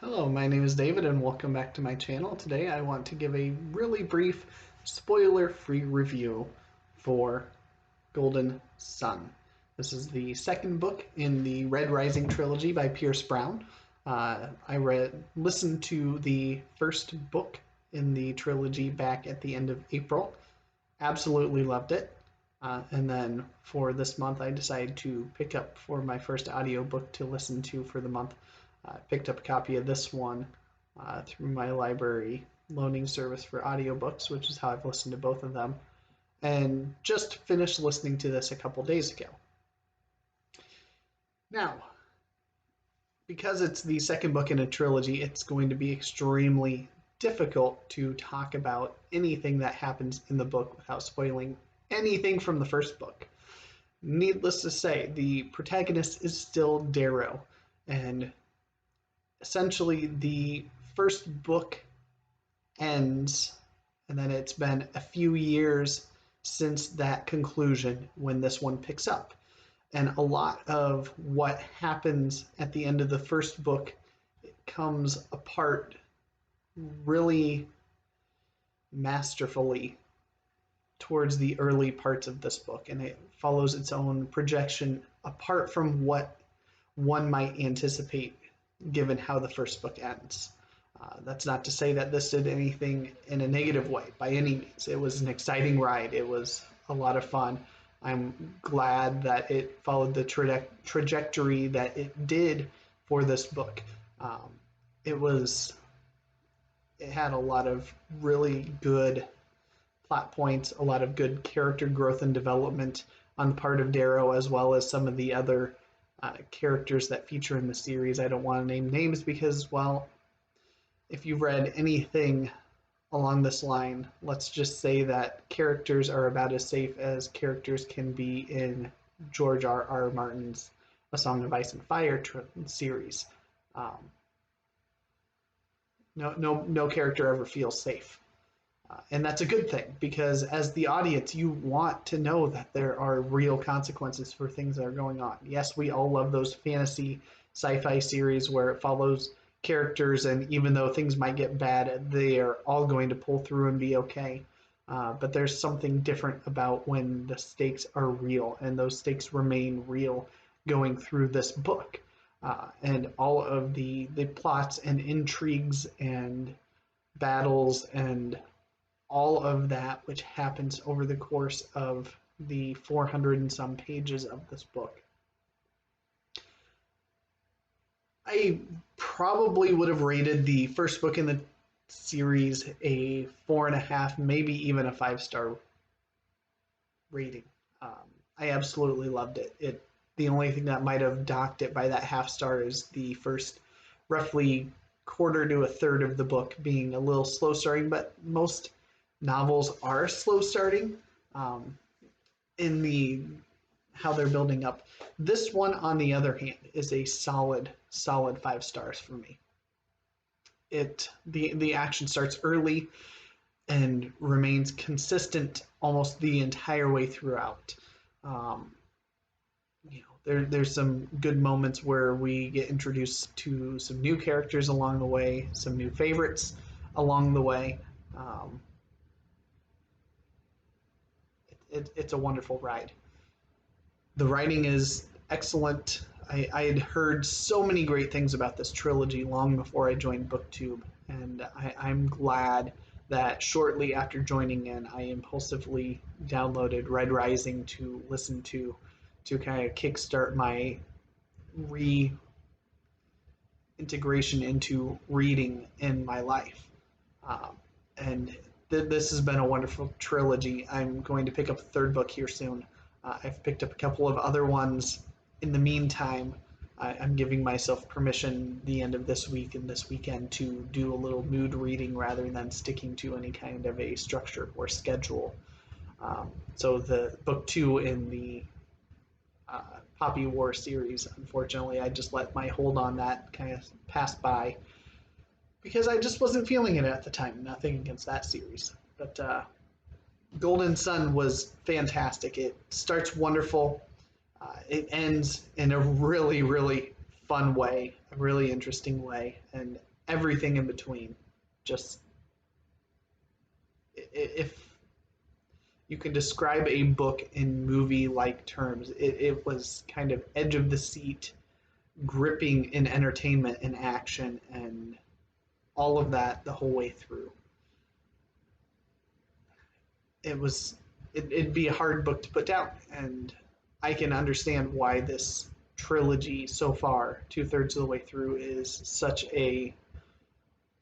Hello, my name is David and welcome back to my channel. Today I want to give a really brief spoiler-free review for Golden Sun. This is the second book in the Red Rising Trilogy by Pierce Brown. Listened to the first book in the trilogy back at the end of April. Absolutely loved it. And then for this month I decided to pick up for my first audiobook to listen to for the month. I picked up a copy of this one through my library loaning service for audiobooks, which is how I've listened to both of them, and just finished listening to this a couple days ago. Now, because it's the second book in a trilogy, it's going to be extremely difficult to talk about anything that happens in the book without spoiling anything from the first book. Needless to say, the protagonist is still Darrow, and essentially the first book ends, and then it's been a few years since that conclusion when this one picks up. And a lot of what happens at the end of the first book comes apart really masterfully towards the early parts of this book, and it follows its own projection apart from what one might anticipate given how the first book ends. That's not to say that this did anything in a negative way by any means. It was an exciting ride. It was a lot of fun. I'm glad that it followed the trajectory that it did for this book. It had a lot of really good plot points, a lot of good character growth and development on the part of Darrow, as well as some of the other characters that feature in the series. I don't want to name names because, well, if you've read anything along this line, let's just say that characters are about as safe as characters can be in George R.R. Martin's A Song of Ice and Fire series. No character ever feels safe. And that's a good thing, because as the audience, you want to know that there are real consequences for things that are going on. Yes, we all love those fantasy sci-fi series where it follows characters, and even though things might get bad, they are all going to pull through and be okay. But there's something different about when the stakes are real, and those stakes remain real going through this book. And all of the plots and intrigues and battles and all of that which happens over the course of the 400 and some pages of this book. I probably would have rated the first book in the series a 4.5, maybe even a 5-star rating. I absolutely loved it. The only thing that might have docked it by that half star is the first roughly quarter to a third of the book being a little slow starting, but most novels are slow starting in how they're building up. This one, on the other hand, is a solid 5 stars for me. The action starts early and remains consistent almost the entire way throughout. There's some good moments where we get introduced to some new characters along the way, some new favorites along the way. It's a wonderful ride. The writing is excellent. I had heard so many great things about this trilogy long before I joined BookTube, and I'm glad that shortly after joining in, I impulsively downloaded Red Rising to listen to kind of kickstart my reintegration into reading in my life. And this has been a wonderful trilogy. I'm going to pick up the third book here soon. I've picked up a couple of other ones in the meantime. I'm giving myself permission the end of this week and this weekend to do a little mood reading rather than sticking to any kind of a structure or schedule. So the book 2 in the Poppy War series, unfortunately, I just let my hold on that kind of pass by because I just wasn't feeling it at the time. Nothing against that series. But Golden Sun was fantastic. It starts wonderful. It ends in a really, really fun way, a really interesting way. And everything in between. Just if you can describe a book in movie like terms, it was kind of edge of the seat, gripping in entertainment and action and all of that the whole way through. It was it'd be a hard book to put down, and I can understand why this trilogy so far, 2/3 of the way through, is such a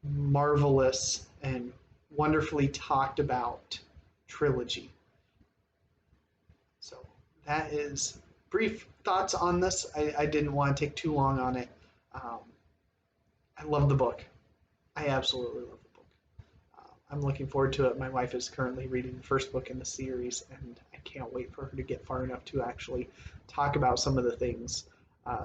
marvelous and wonderfully talked about trilogy. So that is brief thoughts on this. I didn't want to take too long on it. Um, I love the book. I absolutely love the book. I'm looking forward to it. My wife is currently reading the first book in the series, and I can't wait for her to get far enough to actually talk about some of the things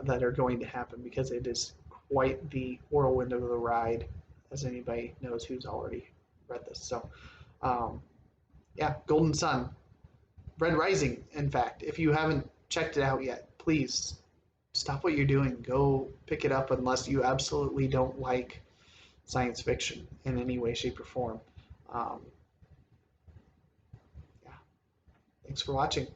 that are going to happen, because it is quite the whirlwind of the ride, as anybody knows who's already read this. So, um, yeah, Golden Sun, Red Rising. In fact, if you haven't checked it out yet, please stop what you're doing. Go pick it up, unless you absolutely don't like science fiction in any way, shape, or form. Um, yeah. Thanks for watching.